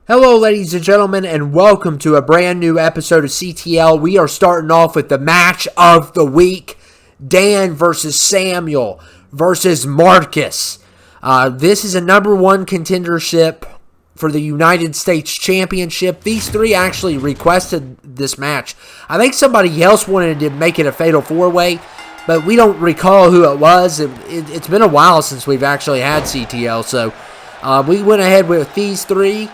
Hello, ladies and gentlemen, and welcome to a brand new episode of CTL. We are starting off with the match of the week, Dan versus Samuel versus Marcus. This is a number one contendership for the United States Championship. These three actually requested this match. I think somebody else wanted to make it a fatal four-way, but we don't recall who it was. It's been a while since we've actually had CTL, so we went ahead with these three.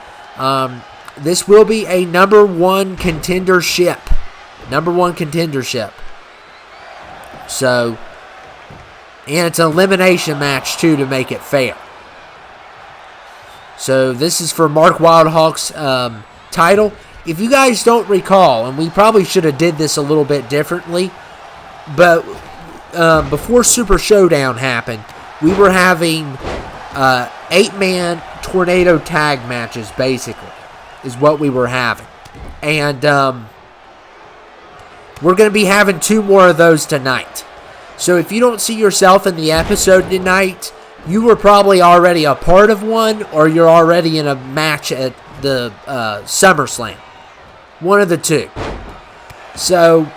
This will be a number one contendership. So, and it's an elimination match too to make it fair. So this is for Mark Wildhawk's title. If you guys don't recall, and we probably should have did this a little bit differently, but before Super Showdown happened, we were having 8-man tornado tag matches, basically, is what we were having. And we're going to be having 2 more of those tonight. So if you don't see yourself in the episode tonight, you were probably already a part of one, or you're already in a match at the Summerslam. One of the two. So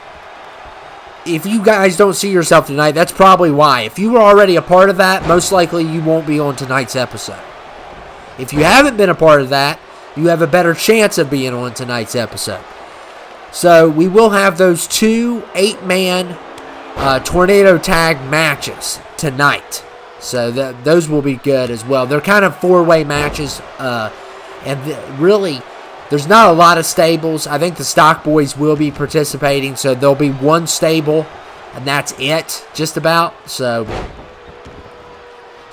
if you guys don't see yourself tonight, that's probably why. If you were already a part of that, most likely you won't be on tonight's episode. If you haven't been a part of that, you have a better chance of being on tonight's episode. So we will have those 2 8-man tornado tag matches tonight. So those will be good as well. They're kind of 4-way matches. Really, there's not a lot of stables. I think the Stock Boys will be participating. So there'll be 1 stable. And that's it, just about. So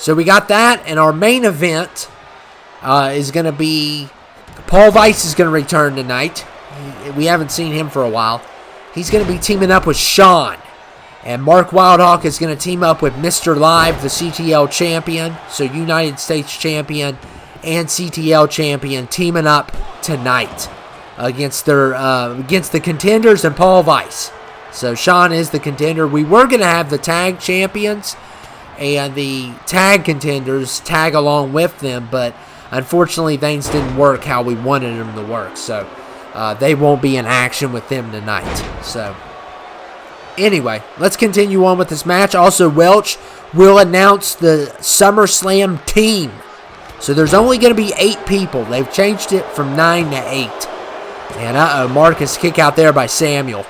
we got that. And our main event is going to be Paul Weiss is going to return tonight. We haven't seen him for a while. He's going to be teaming up with Sean. And Mark Wildhawk is going to team up with Mr. Live, the CTL champion. So United States champion and CTL champion teaming up tonight against the contenders and Paul Weiss. So Sean is the contender. We were going to have the tag champions and the tag contenders tag along with them, but unfortunately, things didn't work how we wanted them to work, so they won't be in action with them tonight. So, anyway, let's continue on with this match. Also, Welch will announce the SummerSlam team. So, there's only going to be 8 people. They've changed it from 9 to 8. And, Marcus kick out there by Samuel.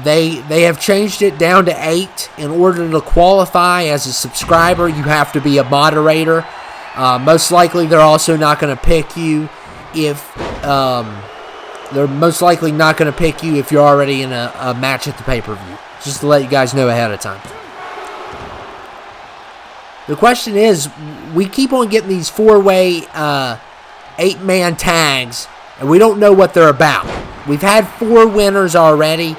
They have changed it down to 8. In order to qualify as a subscriber, you have to be a moderator. Most likely, they're also not going to pick you if you're already in a match at the pay-per-view. Just to let you guys know ahead of time. The question is, we keep on getting these 4-way 8-man tags, and we don't know what they're about. We've had 4 winners already.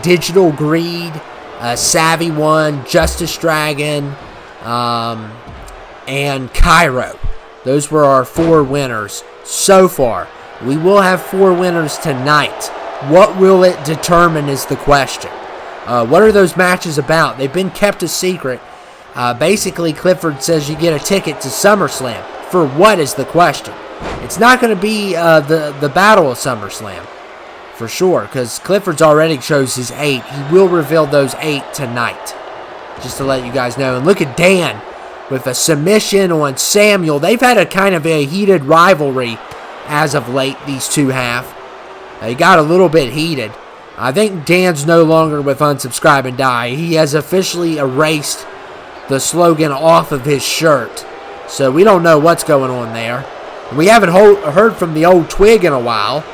Digital Greed, Savvy One, Justice Dragon, and Cairo. Those were our 4 winners so far. We will have 4 winners tonight. What will it determine is the question. What are those matches about? They've been kept a secret. Basically, Clifford says you get a ticket to SummerSlam. For what is the question? It's not going to be the Battle of SummerSlam. For sure, because Clifford's already chose his 8. He will reveal those 8 tonight. Just to let you guys know. And look at Dan with a submission on Samuel. They've had a kind of a heated rivalry as of late, these two have. They got a little bit heated. I think Dan's no longer with Unsubscribe and Die. He has officially erased the slogan off of his shirt. So we don't know what's going on there. We haven't heard from the old Twig in a while.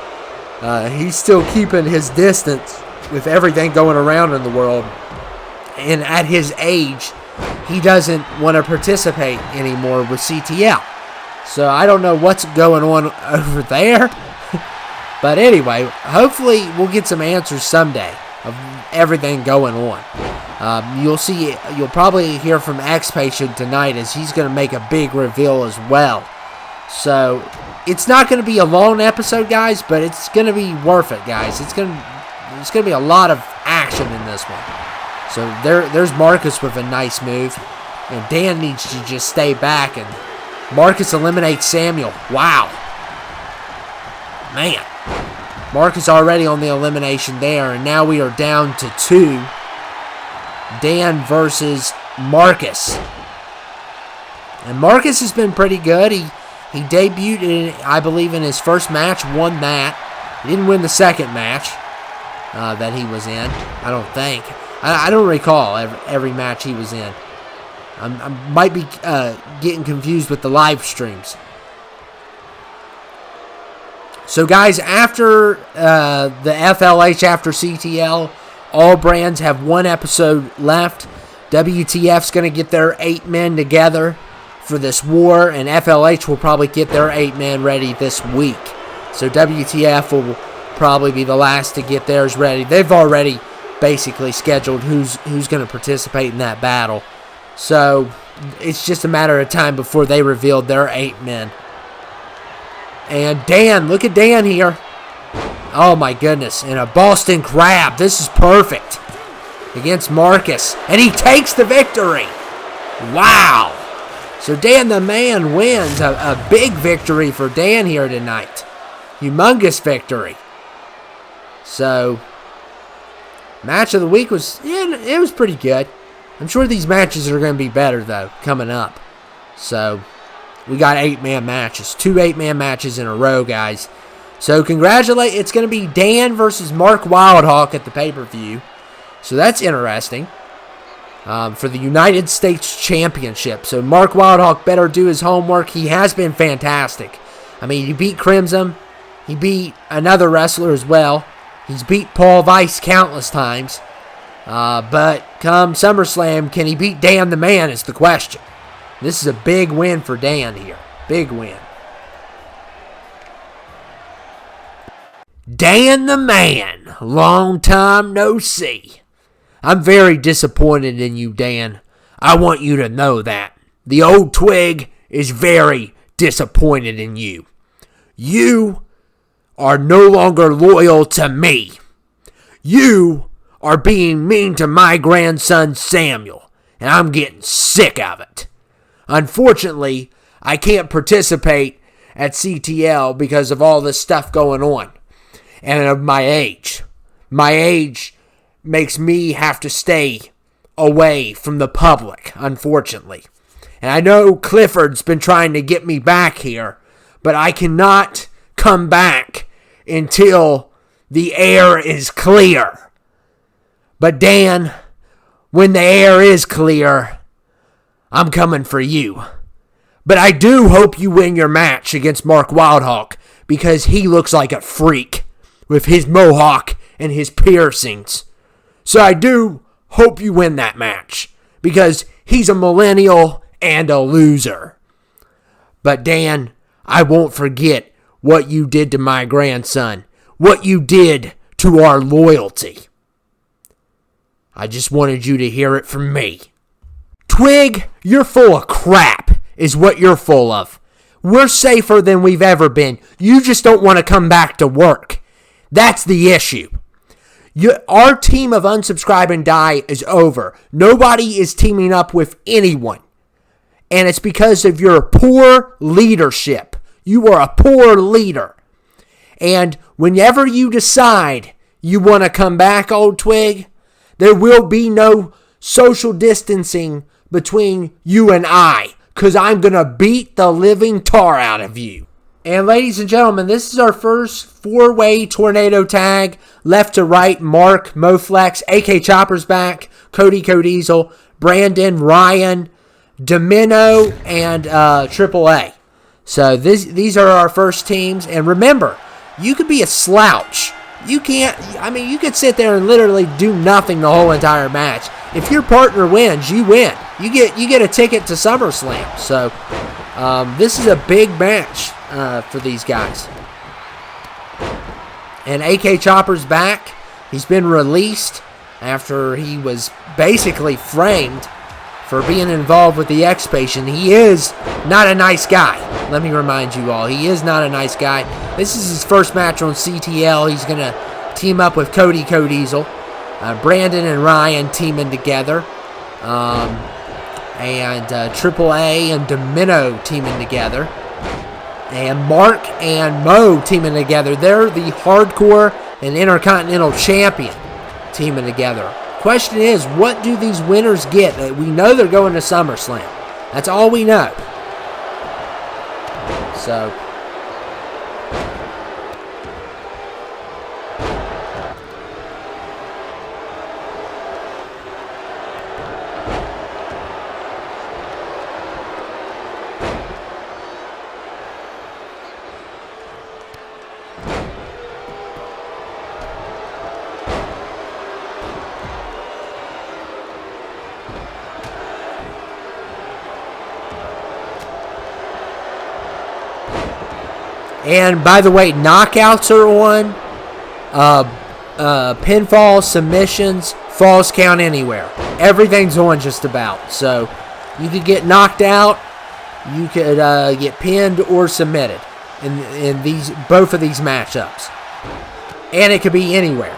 He's still keeping his distance with everything going around in the world. And at his age, he doesn't want to participate anymore with CTL. So I don't know what's going on over there. But anyway, hopefully we'll get some answers someday of everything going on. You'll probably hear from X-Patient tonight as he's going to make a big reveal as well. So it's not going to be a long episode, guys, but it's going to be worth it, guys. There's going to be a lot of action in this one. So there's Marcus with a nice move. And Dan needs to just stay back and Marcus eliminates Samuel. Wow. Man. Marcus already on the elimination there, and now we are down to 2. Dan versus Marcus. And Marcus has been pretty good. He debuted, I believe, in his first match, won that. He didn't win the second match that he was in, I don't think. I don't recall every match he was in. I might be getting confused with the live streams. So, guys, after the FLH, after CTL, all brands have 1 episode left. WTF's going to get their 8 men together for this war, and FLH will probably get their 8 men ready this week. So WTF will probably be the last to get theirs ready. They've already basically scheduled who's going to participate in that battle. So it's just a matter of time before they revealed their 8 men. And Dan, look at Dan here. Oh my goodness, and a Boston Crab. This is perfect against Marcus, and he takes the victory. Wow. So Dan the Man wins. A big victory for Dan here tonight. Humongous victory. So, match of the week was, it was pretty good. I'm sure these matches are going to be better, though, coming up. So, we got 8-man matches. 2 8-man matches in a row, guys. So, it's going to be Dan versus Mark Wildhawk at the pay-per-view. So, that's interesting. For the United States Championship. So, Mark Wildhawk better do his homework. He has been fantastic. I mean, he beat Crimson. He beat another wrestler as well. He's beat Paul Weiss countless times. But come SummerSlam, can he beat Dan the Man is the question. This is a big win for Dan here. Big win. Dan the Man. Long time no see. I'm very disappointed in you, Dan. I want you to know that. The old twig is very disappointed in you. You are no longer loyal to me. You are being mean to my grandson Samuel, and I'm getting sick of it. Unfortunately, I can't participate at CTL because of all this stuff going on and of my age. My age makes me have to stay away from the public, unfortunately. And I know Clifford's been trying to get me back here, but I cannot come back until the air is clear. But Dan, when the air is clear, I'm coming for you. But I do hope you win your match against Mark Wildhawk, because he looks like a freak with his mohawk and his piercings. So I do hope you win that match, because he's a millennial and a loser. But Dan, I won't forget what you did to my grandson, what you did to our loyalty. I just wanted you to hear it from me. Twig, you're full of crap, is what you're full of. We're safer than we've ever been. You just don't want to come back to work. That's the issue. Our team of Unsubscribe and Die is over. Nobody is teaming up with anyone. And it's because of your poor leadership. You are a poor leader. And whenever you decide you want to come back, old Twig, there will be no social distancing between you and I, because I'm going to beat the living tar out of you. And ladies and gentlemen, this is our first 4-way tornado tag. Left to right, Mark, Moflex, AK Chopper's back, Cody Codiesel, Brandon, Ryan, Domino, and AAA. So these are our first teams. And remember, you could be a slouch. You could sit there and literally do nothing the whole entire match. If your partner wins, you win. You get a ticket to SummerSlam. So this is a big match for these guys. And AK Chopper's back. He's been released after he was basically framed for being involved with the X-Patient. He is not a nice guy. Let me remind you all, he is not a nice guy. This is his first match on CTL. He's going to team up with Cody Codiesel. Brandon and Ryan teaming together. and AAA and Domino teaming together. And Mark and Mo teaming together. They're the Hardcore and Intercontinental Champion teaming together. Question is, what do these winners get? We know they're going to SummerSlam. That's all we know. So, and by the way, knockouts are on. Pinfall, submissions, falls count anywhere. Everything's on just about. So you could get knocked out, you could get pinned or submitted in both of these matchups, and it could be anywhere.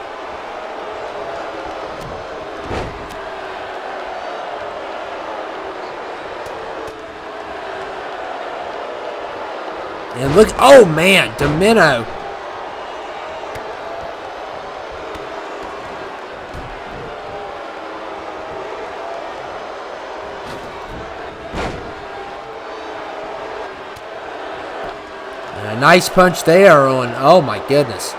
And look, oh man, Domino. And a nice punch there on, oh my goodness.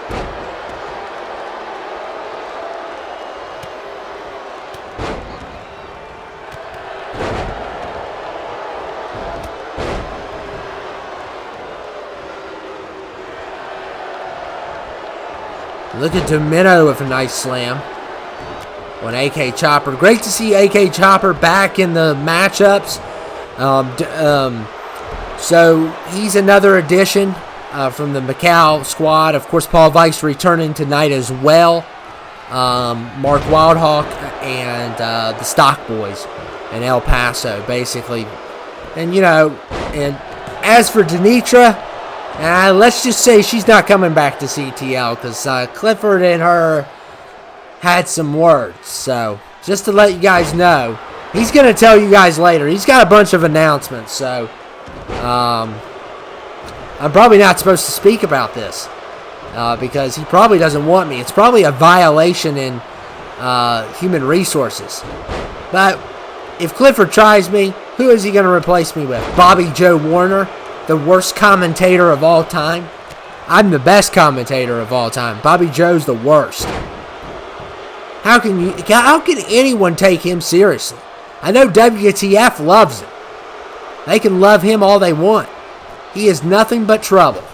Look at Domino with a nice slam on AK Chopper. Great to see AK Chopper back in the matchups. So he's another addition from the Macau squad. Of course, Paul Weiss returning tonight as well. Mark Wildhawk and the Stock Boys in El Paso, basically. And, you know, and as for Denitra, let's just say she's not coming back to CTL because Clifford and her had some words. So, just to let you guys know, he's going to tell you guys later. He's got a bunch of announcements, so I'm probably not supposed to speak about this because he probably doesn't want me. It's probably a violation in human resources. But if Clifford tries me, who is he going to replace me with? Bobby Joe Warner? The worst commentator of all time? I'm the best commentator of all time. Bobby Joe's the worst. How can anyone take him seriously? I know WTF loves him. They can love him all they want. He is nothing but trouble.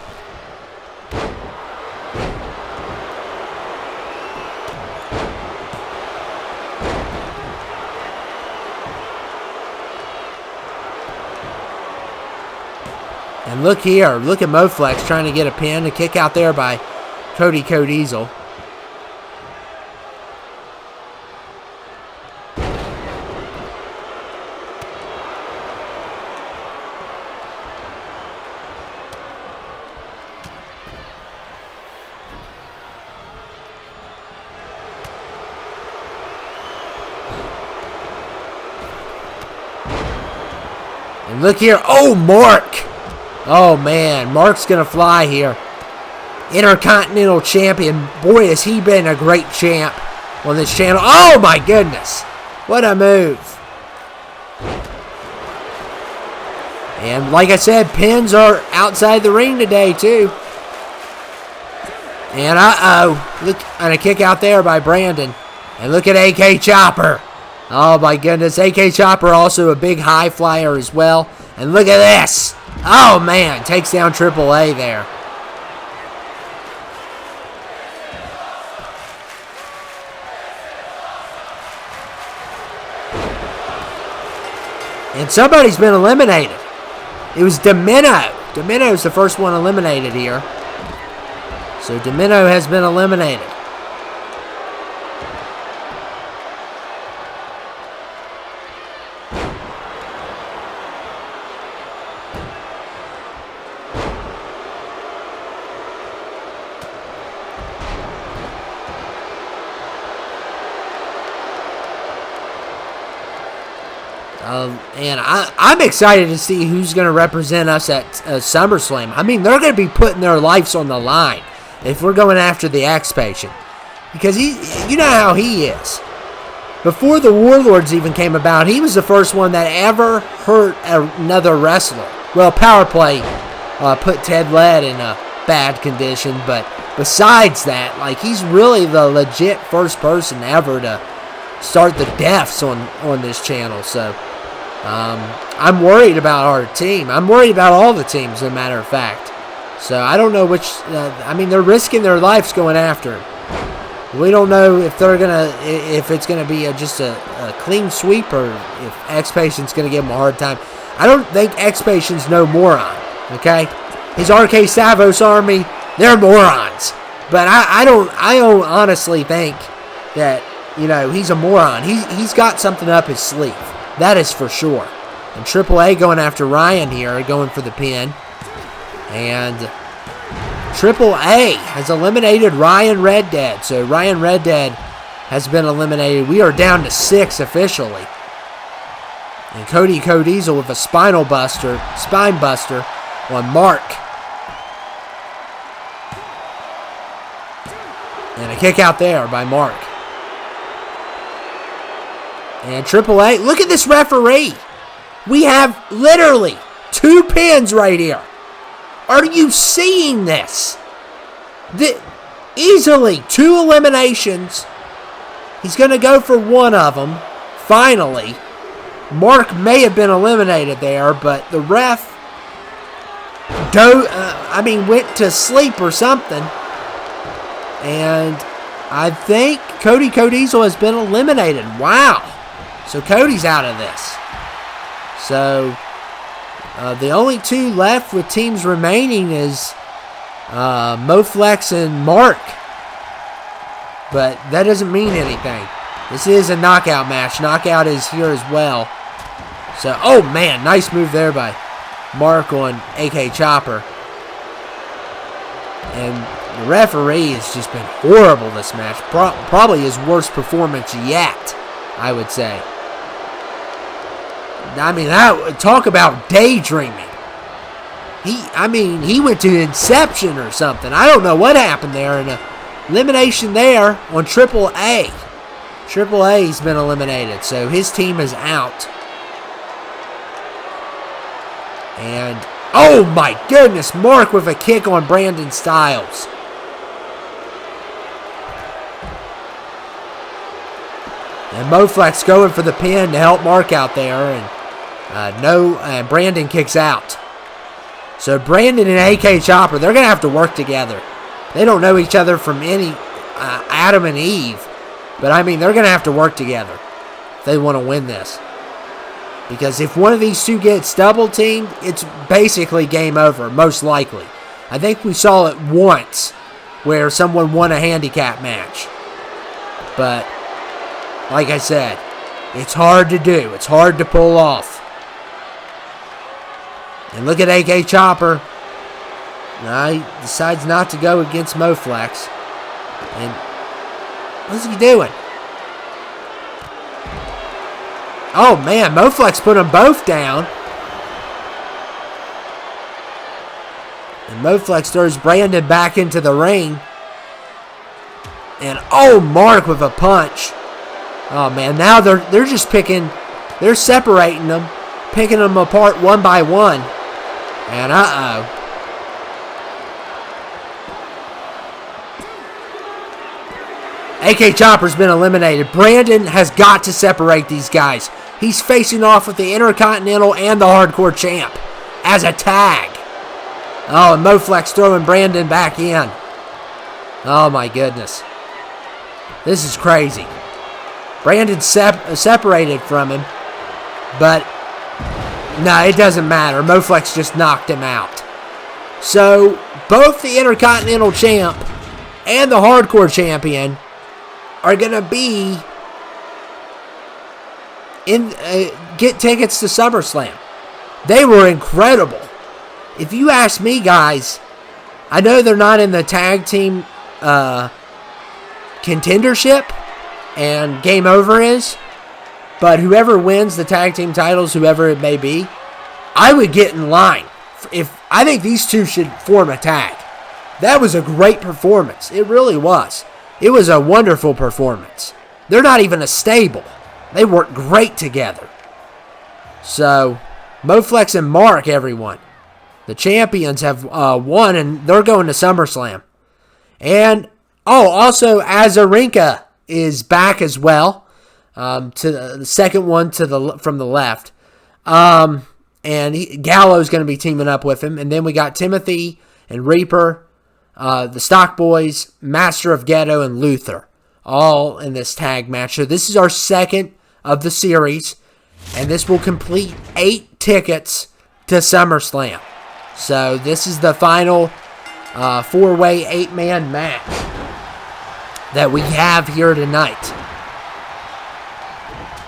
And look here, look at Moflex trying to get a pin, a kick out there by Cody Codiesel. And look here, oh, Mark! Oh, man, Mark's going to fly here. Intercontinental Champion. Boy, has he been a great champ on this channel. Oh, my goodness. What a move. And like I said, pins are outside the ring today, too. And look, and a kick out there by Brandon. And look at AK Chopper. Oh, my goodness. AK Chopper also a big high flyer as well. And look at this. Oh, man. Takes down AAA there. And somebody's been eliminated. It was Domino. Domino's the first one eliminated here. So Domino has been eliminated. And I'm excited to see who's going to represent us at SummerSlam. I mean, they're going to be putting their lives on the line if we're going after the X Patient. Because you know how he is. Before the Warlords even came about, he was the first one that ever hurt another wrestler. Well, Power Play put Ted Led in a bad condition, but besides that, like, he's really the legit first person ever to start the deaths on this channel. So I'm worried about our team. I'm worried about all the teams, as a matter of fact. So I don't know which. I mean, they're risking their lives going after him. We don't know if if it's gonna be just a clean sweep, or if X Patient's gonna give him a hard time. I don't think X Patient's no moron. Okay, his RK Savos army, they're morons. But I don't honestly think that, you know, he's a moron. He's got something up his sleeve. That is for sure. And AAA going after Ryan here, going for the pin. And AAA has eliminated Ryan Red Dead. So Ryan Red Dead has been eliminated. We are down to 6 officially. And Cody Codiesel with a spine buster on Mark. And a kick out there by Mark. And AAA, look at this referee. We have literally 2 pins right here. Are you seeing this? Easily 2 eliminations. He's going to go for one of them. Finally. Mark may have been eliminated there, but the ref went to sleep or something. And I think Cody Codiesel has been eliminated. Wow. So Cody's out of this. So the only 2 left with teams remaining is Moflex and Mark. But that doesn't mean anything. This is a knockout match. Knockout is here as well. So, oh man, nice move there by Mark on AK Chopper. And the referee has just been horrible this match. Probably his worst performance yet, I would say. I mean, talk about daydreaming. He went to Inception or something. I don't know what happened there. An elimination there on AAA. AAA's been eliminated, so his team is out. And, oh my goodness, Mark with a kick on Brandon Styles. And Moflex going for the pin to help Mark out there. And Brandon kicks out. So Brandon and AK Chopper, they're going to have to work together. They don't know each other from any Adam and Eve. But, I mean, they're going to have to work together if they want to win this. Because if one of these 2 gets double teamed, it's basically game over, most likely. I think we saw it once where someone won a handicap match. But, like I said, it's hard to do. It's hard to pull off. And look at AK Chopper. Now he decides not to go against Moflex. And what's he doing? Oh man, Moflex put them both down. And Moflex throws Brandon back into the ring. And oh, Mark with a punch. Oh man, now they're just they're separating them, picking them apart one by one. And AK Chopper's been eliminated. Brandon has got to separate these guys. He's facing off with the Intercontinental and the Hardcore Champ as a tag. Oh, and Moflex throwing Brandon back in. Oh my goodness. This is crazy. Brandon separated from him, but no, it doesn't matter. Moflex just knocked him out. So, both the Intercontinental Champ and the Hardcore Champion are going to be get tickets to SummerSlam. They were incredible. If you ask me, guys, I know they're not in the tag team contendership, and Game Over is, But whoever wins the tag team titles, whoever it may be, I would get in line. I think these two should form a tag. That was a great performance. It really was. It was a wonderful performance. They're not even a stable. They work great together. So, Moflex and Mark, everyone. The champions have won, and they're going to SummerSlam. And, also, Azarenka is back as well. To the second one from the left. And Gallo's going to be teaming up with him. And then we got Timothy and Reaper, the Stock Boys, Master of Ghetto, and Luther, all in this tag match. So this is our second of the series, and this will complete 8 tickets to SummerSlam. So this is the final 4-way, 8-man match that we have here tonight.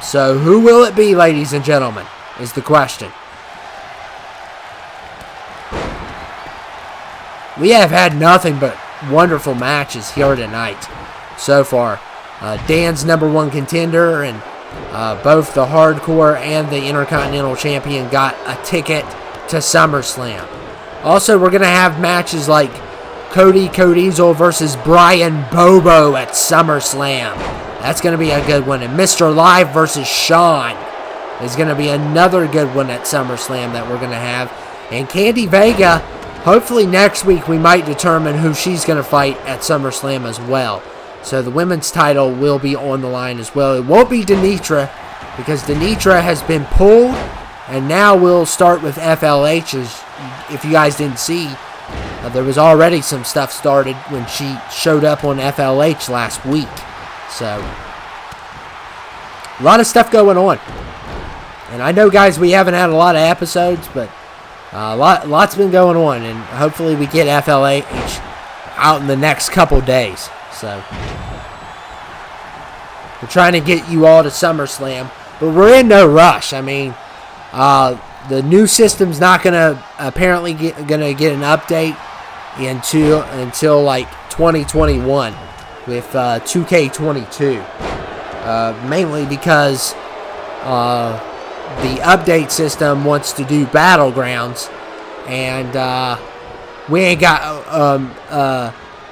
So who will it be, ladies and gentlemen, is the question. We have had nothing but wonderful matches here tonight so far. Dan's #1 contender and both the Hardcore and the Intercontinental Champion got a ticket to SummerSlam. Also, we're going to have matches like Cody Codiesel versus Brian Bobo at SummerSlam. That's going to be a good one. And Mr. Live versus Sean is going to be another good one at SummerSlam that we're going to have. And Candy Vega, hopefully next week we might determine who she's going to fight at SummerSlam as well. So the women's title will be on the line as well. It won't be Denitra because Denitra has been pulled. And now we'll start with FLH. If you guys didn't see, there was already some stuff started when she showed up on FLH last week. So, a lot of stuff going on. And I know, guys, we haven't had a lot of episodes, but lots been going on. And hopefully we get FLH out in the next couple days. So, we're trying to get you all to SummerSlam. But we're in no rush. I mean, the new system's not gonna apparently get an update until like 2021 with 2k20, mainly because the update system wants to do Battlegrounds, and we ain't got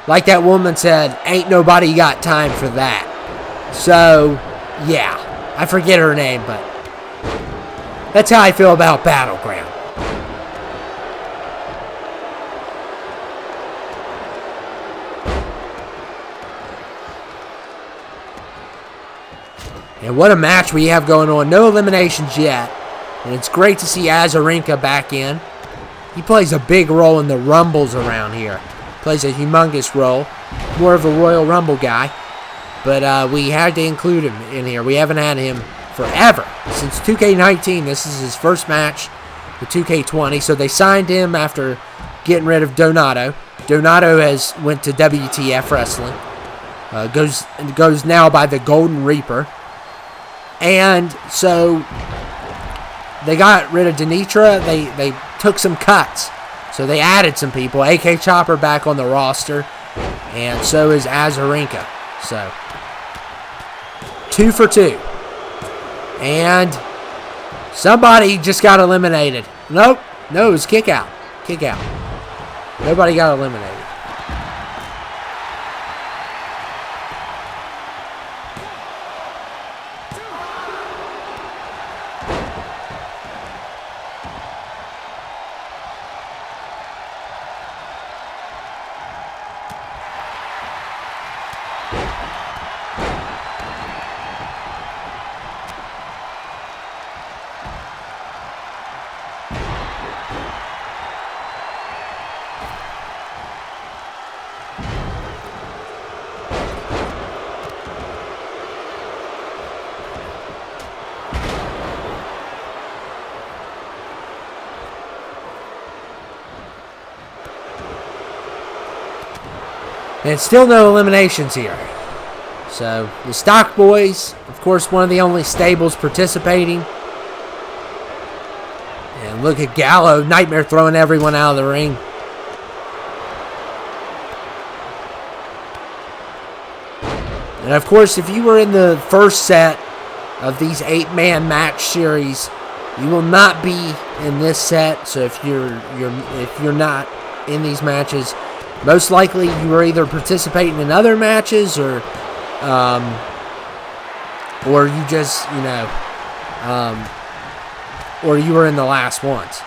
like that woman said, ain't nobody got time for that. So yeah, I forget her name, but that's how I feel about Battleground. And what a match we have going on. No eliminations yet. And it's great to see Azarenka back in. He plays a big role in the Rumbles around here. Plays a humongous role. More of a Royal Rumble guy. But we had to include him in here. We haven't had him forever. Since 2K19, this is his first match with 2K20. So they signed him after getting rid of Donato. Donato went to WTF Wrestling. Goes now by the Golden Reaper. And so they got rid of Denitra. They took some cuts. So they added some people. AK Chopper back on the roster. And so is Azarenka. So 2 for 2. And somebody just got eliminated. Nope. No, it was kick out. Kick out. Nobody got eliminated. And still no eliminations here. So, the Stock Boys, of course, one of the only stables participating. And look at Gallo, Nightmare throwing everyone out of the ring. And of course, if you were in the first set of these 8-man match series. You will not be in this set, so if you're not in these matches, most likely you are either participating in other matches or you just, or you were in the last ones.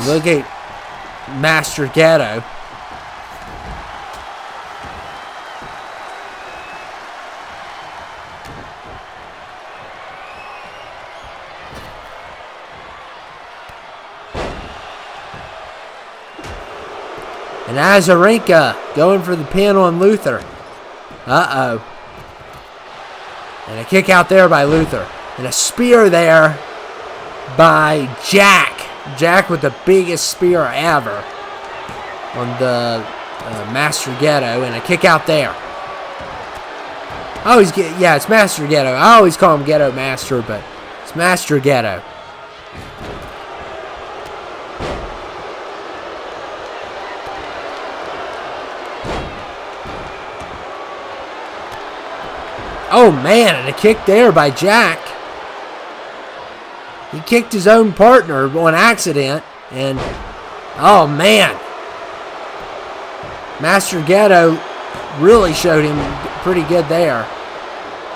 Look at Master Ghetto. And Azarenka going for the pin on Luther. Uh-oh. And a kick out there by Luther. And a spear there by Jack. Jack with the biggest spear ever on the Master Ghetto, and a kick out there. It's Master Ghetto. I always call him Ghetto Master, but it's Master Ghetto. Oh man, and a kick there by Jack. He kicked his own partner on accident, and oh man, Master Ghetto really showed him pretty good there.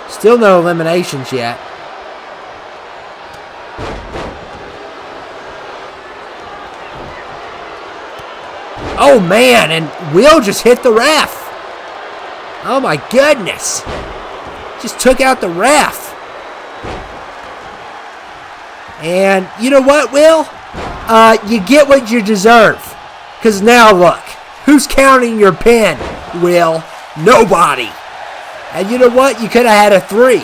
Still no eliminations yet. Oh man, and Will just hit the ref. Oh my goodness. Just took out the ref. And you know what, Will? You get what you deserve. Because now look, who's counting your pin, Will? Nobody. And you know what? You could have had a 3.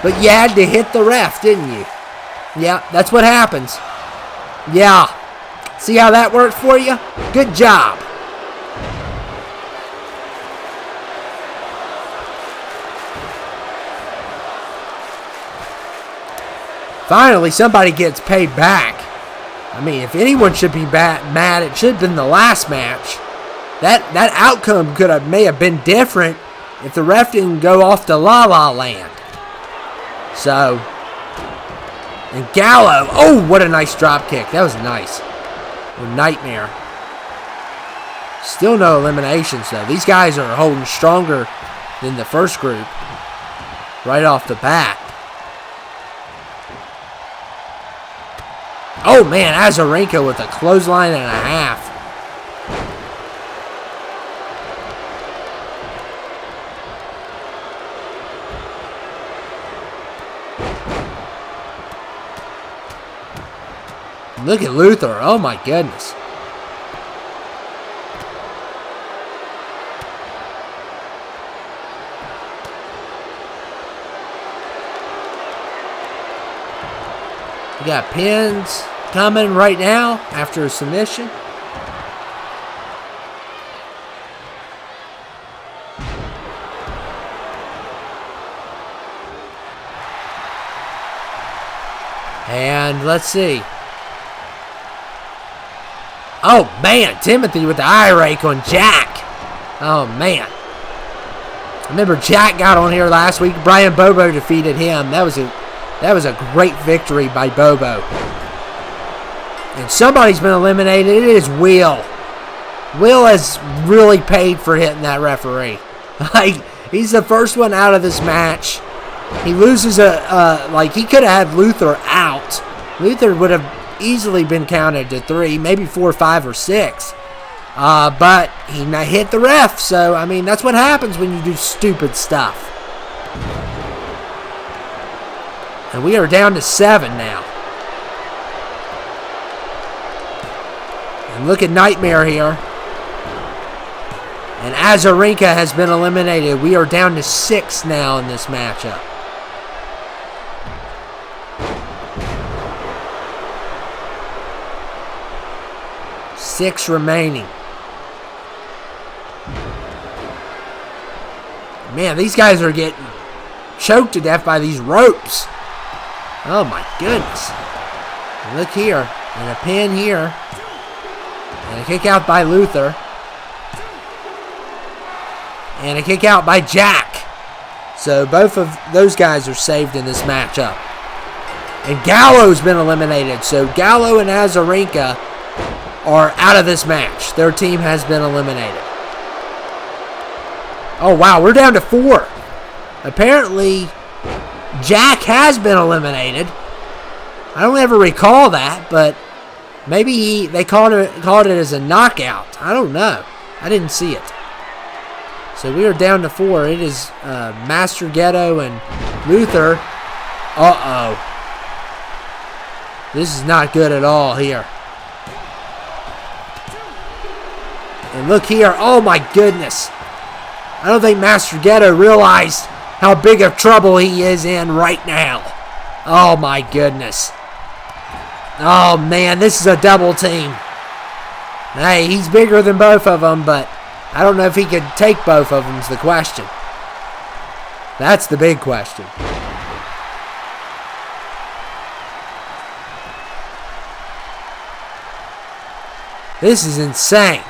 But you had to hit the ref, didn't you? Yeah, that's what happens. Yeah. See how that worked for you? Good job. Finally, somebody gets paid back. I mean, if anyone should be mad, it should have been the last match. That outcome may have been different if the ref didn't go off to La La Land. So, and Gallo, oh, what a nice drop kick. That was nice. A nightmare. Still no eliminations, though. These guys are holding stronger than the first group right off the bat. Oh, man, Azarenka with a clothesline and a half. Look at Luther. Oh, my goodness. We got pins coming right now after a submission. And let's see. Oh, man. Timothy with the eye rake on Jack. Oh, man. I remember Jack got on here last week. Brian Bobo defeated him. That was a great victory by Bobo. And somebody's been eliminated. It is Will. Will has really paid for hitting that referee. Like, he's the first one out of this match. He loses he could have had Luther out. Luther would have easily been counted to 3, maybe 4, 5, or 6. But he hit the ref. So, I mean, that's what happens when you do stupid stuff. And we are down to 7 now. And look at Nightmare here. And Azarenka has been eliminated. We are down to 6 now in this matchup. Six remaining. Man, these guys are getting choked to death by these ropes. Oh my goodness. Look here. And a pin here. And a kick out by Luther. And a kick out by Jack. So both of those guys are saved in this matchup. And Gallo's been eliminated. So Gallo and Azarenka are out of this match. Their team has been eliminated. Oh, wow. We're down to 4. Apparently, Jack has been eliminated. I don't ever recall that, but maybe they called it as a knockout. I don't know. I didn't see it. So we are down to 4. It is Master Ghetto and Luther. Uh-oh. This is not good at all here. And look here. Oh, my goodness. I don't think Master Ghetto realized how big of trouble he is in right now. Oh, my goodness. Oh, man, this is a double team. Hey, he's bigger than both of them, but I don't know if he could take both of them is the question. That's the big question. This is insane.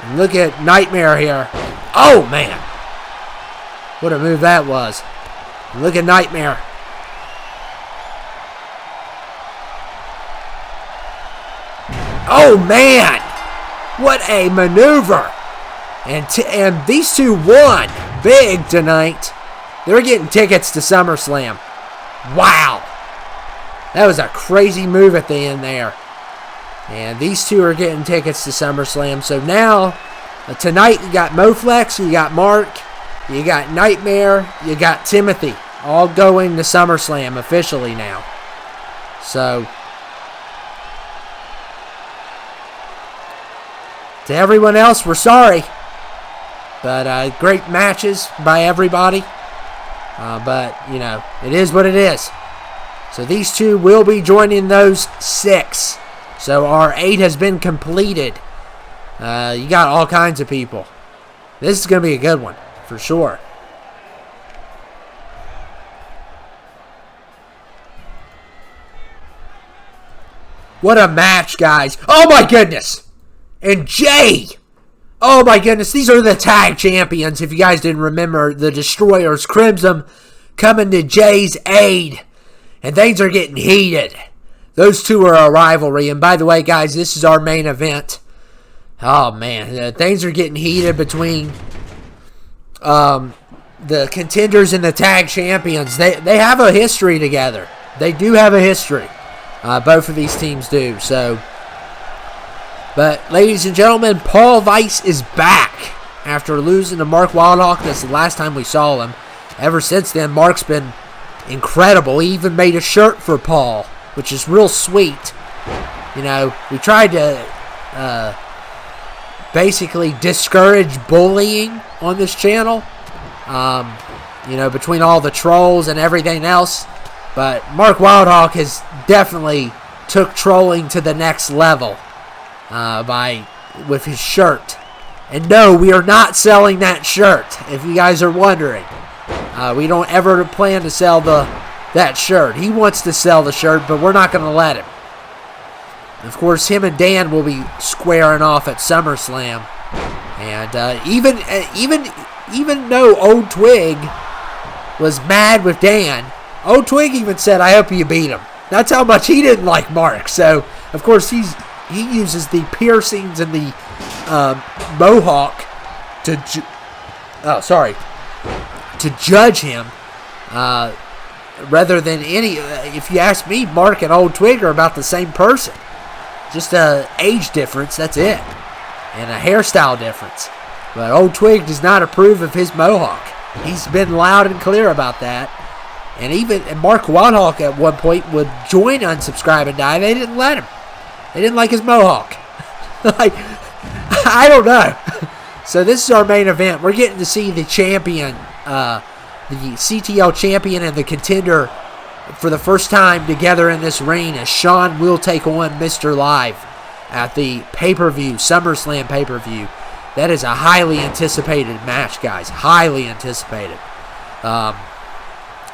And look at Nightmare here. Oh, man. What a move that was. And look at Nightmare. Oh, man. What a maneuver. And these two won big tonight. They're getting tickets to Summerslam. Wow. That was a crazy move at the end there. And these two are getting tickets to SummerSlam. So now, tonight you got Moflex, you got Mark, you got Nightmare, you got Timothy. All going to SummerSlam officially now. So, to everyone else, we're sorry. But great matches by everybody. But, you know, it is what it is. So these two will be joining those 6. So our 8 has been completed. You got all kinds of people. This is going to be a good one, for sure. What a match, guys. Oh, my goodness. And Jay. Oh, my goodness. These are the tag champions. If you guys didn't remember, the Destroyers, Crimson, coming to Jay's aid. And things are getting heated. Those two are a rivalry. And by the way, guys, this is our main event. Oh, man. Things are getting heated between the contenders and the tag champions. They have a history together. They do have a history. Both of these teams do. So, but, ladies and gentlemen, Paul Weiss is back after losing to Mark Wildhawk. That's the last time we saw him. Ever since then, Mark's been incredible. He even made a shirt for Paul, which is real sweet. You know, we tried to basically discourage bullying on this channel. You know, between all the trolls and everything else. But Mark Wildhawk has definitely took trolling to the next level with his shirt. And no, we are not selling that shirt, if you guys are wondering. We don't ever plan to sell that shirt. He wants to sell the shirt, but we're not going to let him. Of course, him and Dan will be squaring off at SummerSlam. And even though Old Twig was mad with Dan, Old Twig even said, "I hope you beat him." That's how much he didn't like Mark. So, of course, he uses the piercings and the mohawk to judge him rather than any. If you ask me, Mark and Old Twig are about the same person. Just a age difference, that's it. And a hairstyle difference. But Old Twig does not approve of his mohawk. He's been loud and clear about that. And even Mark Wildhawk at one point would join Unsubscribe and Die. They didn't let him. They didn't like his mohawk. Like, I don't know. So this is our main event. We're getting to see the champion, the CTL champion and the contender for the first time together in this ring, as Sean will take on Mr. Live at the pay-per-view, SummerSlam pay-per-view. That is a highly anticipated match, guys. Highly anticipated.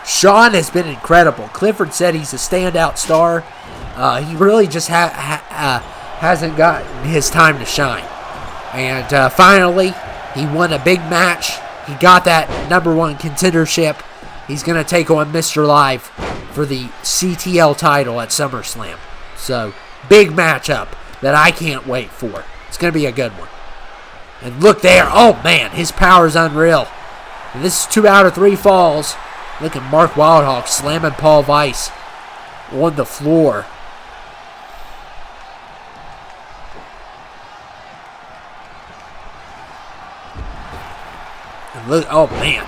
Shawn has been incredible. Clifford said he's a standout star. He really just hasn't gotten his time to shine. And finally, he won a big match. He got that #1 contendership. He's going to take on Mr. Live for the CTL title at SummerSlam. So, big matchup that I can't wait for. It's going to be a good one. And look there. Oh, man, his power is unreal. And this is 2 out of 3 falls. Look at Mark Wildhawk slamming Paul Weiss on the floor. And look, oh, man.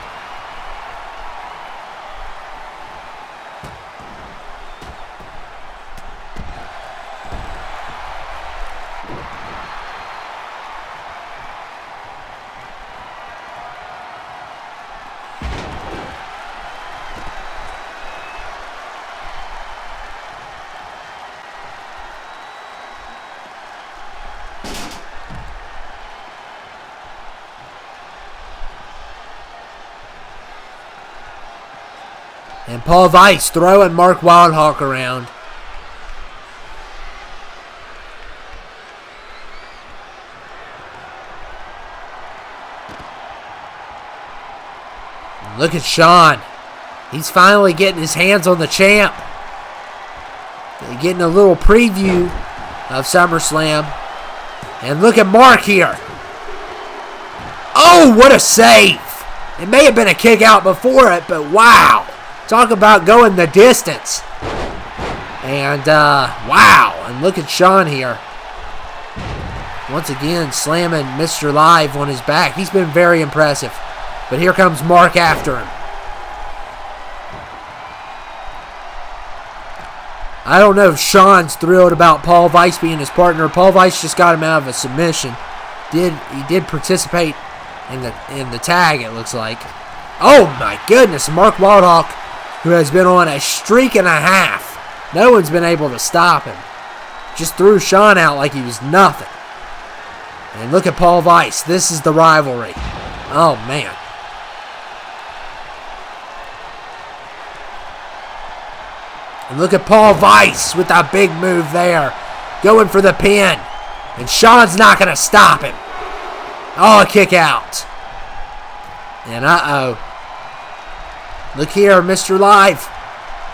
And Paul Weiss throwing Mark Wildhawk around. And look at Shawn. He's finally getting his hands on the champ. Getting a little preview of SummerSlam. And look at Mark here. Oh, what a save. It may have been a kick out before it, but wow. Talk about going the distance. And, wow. And look at Shawn here. Once again, slamming Mr. Live on his back. He's been very impressive. But here comes Mark after him. I don't know if Shawn's thrilled about Paul Weiss being his partner. Paul Weiss just got him out of a submission. He did participate in the tag, it looks like. Oh, my goodness. Mark Wildhawk, who has been on a streak and a half. No one's been able to stop him. Just threw Shawn out like he was nothing. And look at Paul Weiss. This is the rivalry. Oh, man. And look at Paul Weiss with that big move there. Going for the pin. And Shawn's not going to stop him. Oh, a kick out. And uh-oh. Look here, Mr. Live.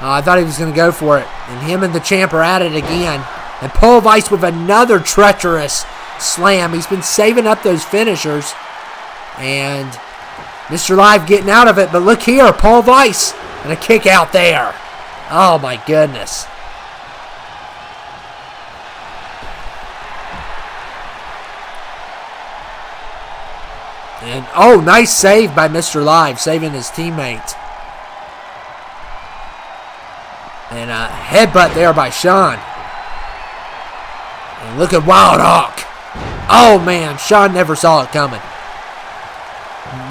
I thought he was going to go for it. And him and the champ are at it again. And Paul Weiss with another treacherous slam. He's been saving up those finishers. And Mr. Live getting out of it. But look here, Paul Weiss. And a kick out there. Oh, my goodness. And, oh, nice save by Mr. Live, saving his teammate. And a headbutt there by Shawn. And look at Wildhawk. Oh, man, Shawn never saw it coming.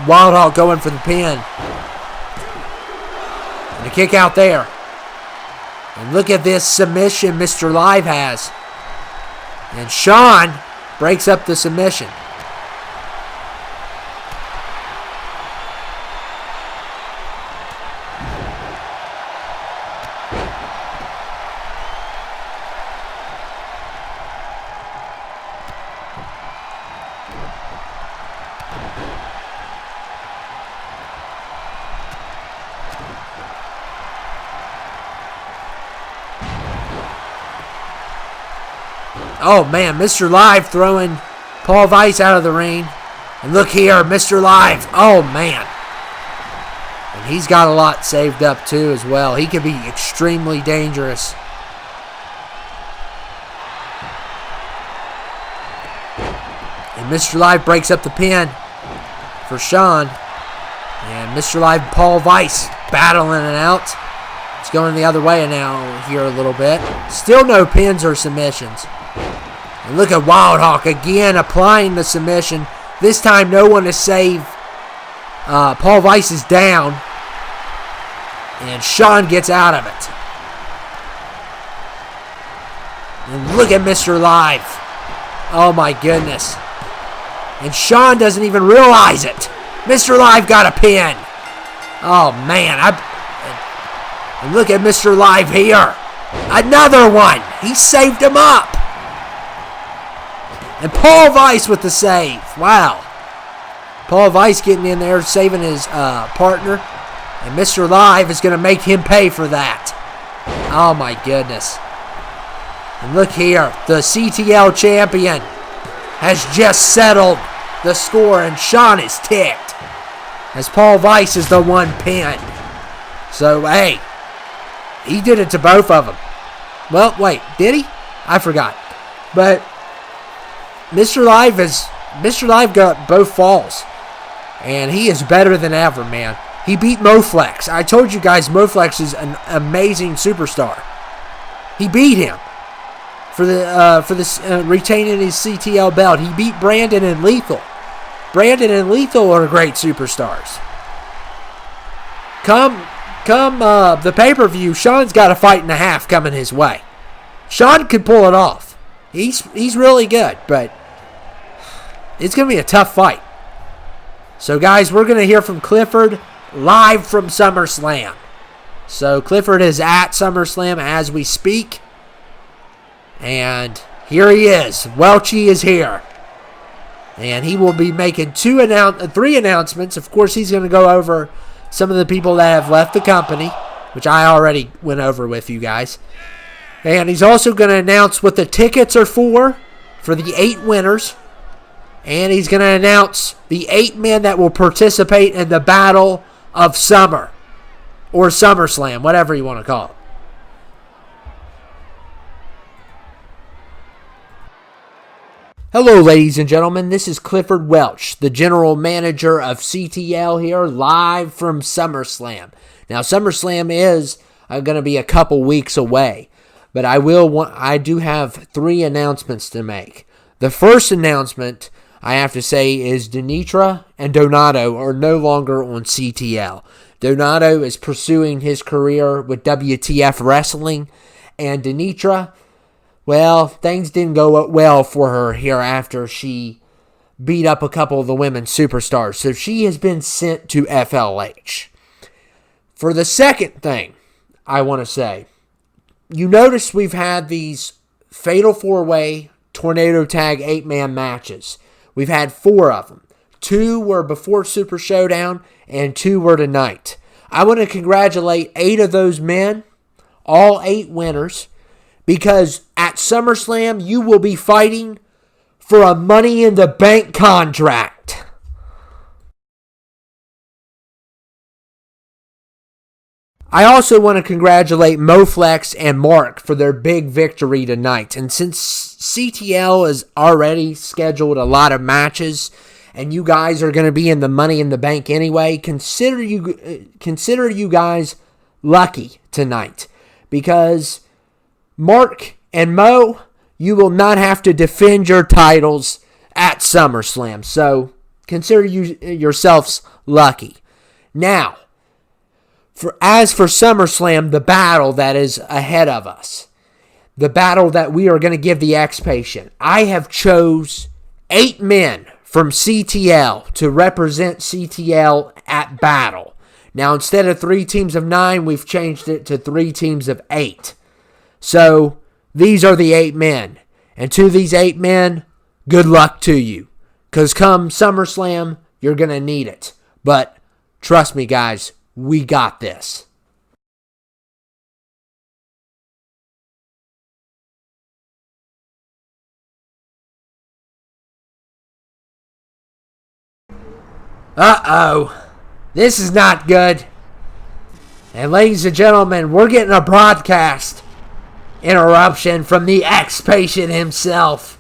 Wildhawk going for the pin. And a kick out there. And look at this submission Mr. Live has. And Shawn breaks up the submission. Oh, man, Mr. Live throwing Paul Weiss out of the ring. And look here, Mr. Live. Oh, man. And he's got a lot saved up, too, as well. He could be extremely dangerous. And Mr. Live breaks up the pin for Shawn. And Mr. Live and Paul Weiss battling it out. It's going the other way now here a little bit. Still no pins or submissions. And look at Wildhawk again applying the submission. This time no one is saved. Paul Weiss is down. And Shawn gets out of it. And look at Mr. Live. Oh my goodness. And Sean doesn't even realize it. Mr. Live got a pin. Oh, man. And look at Mr. Live here. Another one. He saved him up. And Paul Weiss with the save. Wow. Paul Weiss getting in there, saving his partner. And Mr. Live is going to make him pay for that. Oh, my goodness. And look here. The CTL champion has just settled the score, and Sean is ticked, as Paul Weiss is the one pinned. So, hey, he did it to both of them. Well, wait, did he? I forgot. But Mr. Live got both falls, and he is better than ever, man. He beat Moflex. I told you guys Moflex is an amazing superstar. He beat him for retaining his CTL belt. He beat Brandon and Lethal. Brandon and Lethal are great superstars. Come the pay-per-view, Sean's got a fight and a half coming his way. Sean could pull it off. He's really good, but it's going to be a tough fight. So, guys, we're going to hear from Clifford live from SummerSlam. So, Clifford is at SummerSlam as we speak. And here he is. Welchie is here. And he will be making three announcements. Of course, he's going to go over some of the people that have left the company, which I already went over with you guys. And he's also going to announce what the tickets are for the 8 winners. And he's going to announce the 8 men that will participate in the Battle of Summer, or SummerSlam, whatever you want to call it. Hello, ladies and gentlemen. This is Clifford Welch, the general manager of CTL here, live from SummerSlam. Now, SummerSlam is going to be a couple weeks away, but I do have 3 announcements to make. The first announcement I have to say is Denitra and Donato are no longer on CTL. Donato is pursuing his career with WTF Wrestling, and Denitra, well, things didn't go well for her here after she beat up a couple of the women's superstars. So she has been sent to FLH. For the second thing I want to say, you notice we've had these Fatal 4-Way Tornado Tag 8-man matches. We've had 4 of them. 2 were before Super Showdown, and 2 were tonight. I want to congratulate 8 of those men, all 8 winners, because at SummerSlam, you will be fighting for a Money in the Bank contract. I also want to congratulate Moflex and Mark for their big victory tonight. And since CTL has already scheduled a lot of matches, and you guys are going to be in the Money in the Bank anyway, consider you guys lucky tonight, because Mark and Mo, you will not have to defend your titles at SummerSlam. So consider yourselves lucky. Now, as for SummerSlam, the battle that is ahead of us, the battle that we are going to give the X-Patient, I have chose 8 men from CTL to represent CTL at Battle. Now, instead of 3 teams of 9, we've changed it to 3 teams of 8. So, these are the 8 men. And to these 8 men, good luck to you. Because come SummerSlam, you're going to need it. But trust me, guys, we got this. Uh-oh. This is not good. And ladies and gentlemen, we're getting a broadcast interruption from the X-Patient himself.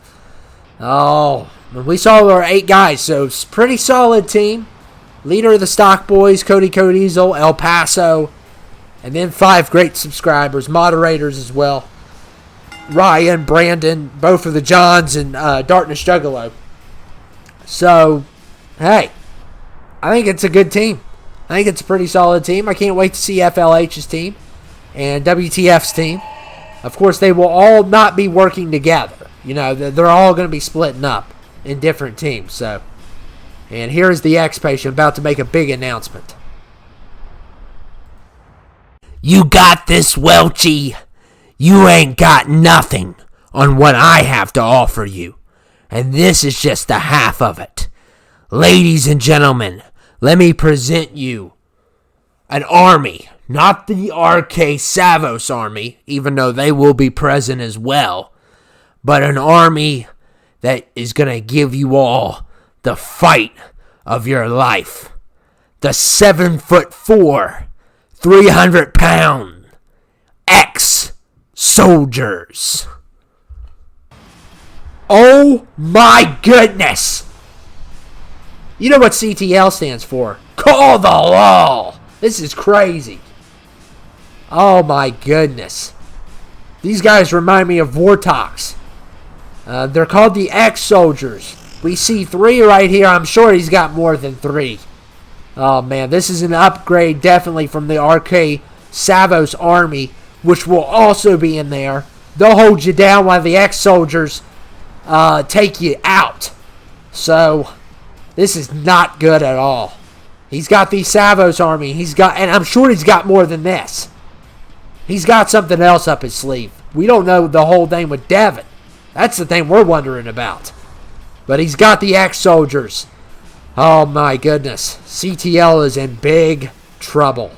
Oh, we saw our 8 guys, so it's a pretty solid team. Leader of the Stock Boys, Cody Codiesel, El Paso, and then 5 great subscribers, moderators as well. Ryan, Brandon, both of the Johns, and Darkness Juggalo. So, hey, I think it's a good team. I think it's a pretty solid team. I can't wait to see FLH's team and WTF's team. Of course, they will all not be working together. You know, they're all going to be splitting up in different teams. So, And here is the X-Patient about to make a big announcement. You got this, Welchie. You ain't got nothing on what I have to offer you. And this is just the half of it. Ladies and gentlemen, let me present you an army. Not the RK Savos army, even though they will be present as well. But an army that is going to give you all the fight of your life. The 7'4", 300-pound ex-soldiers. Oh my goodness! You know what CTL stands for? Call the law! This is crazy. Oh my goodness. These guys remind me of Wildhawks. They're called the ex-soldiers. We see 3 right here. I'm sure he's got more than 3. Oh man, this is an upgrade definitely from the RK Savos army, which will also be in there. They'll hold you down while the ex-soldiers take you out. So, this is not good at all. He's got the Savos army. And I'm sure he's got more than this. He's got something else up his sleeve. We don't know the whole thing with Devin. That's the thing we're wondering about. But he's got the ex-soldiers. Oh my goodness. CTL is in big trouble.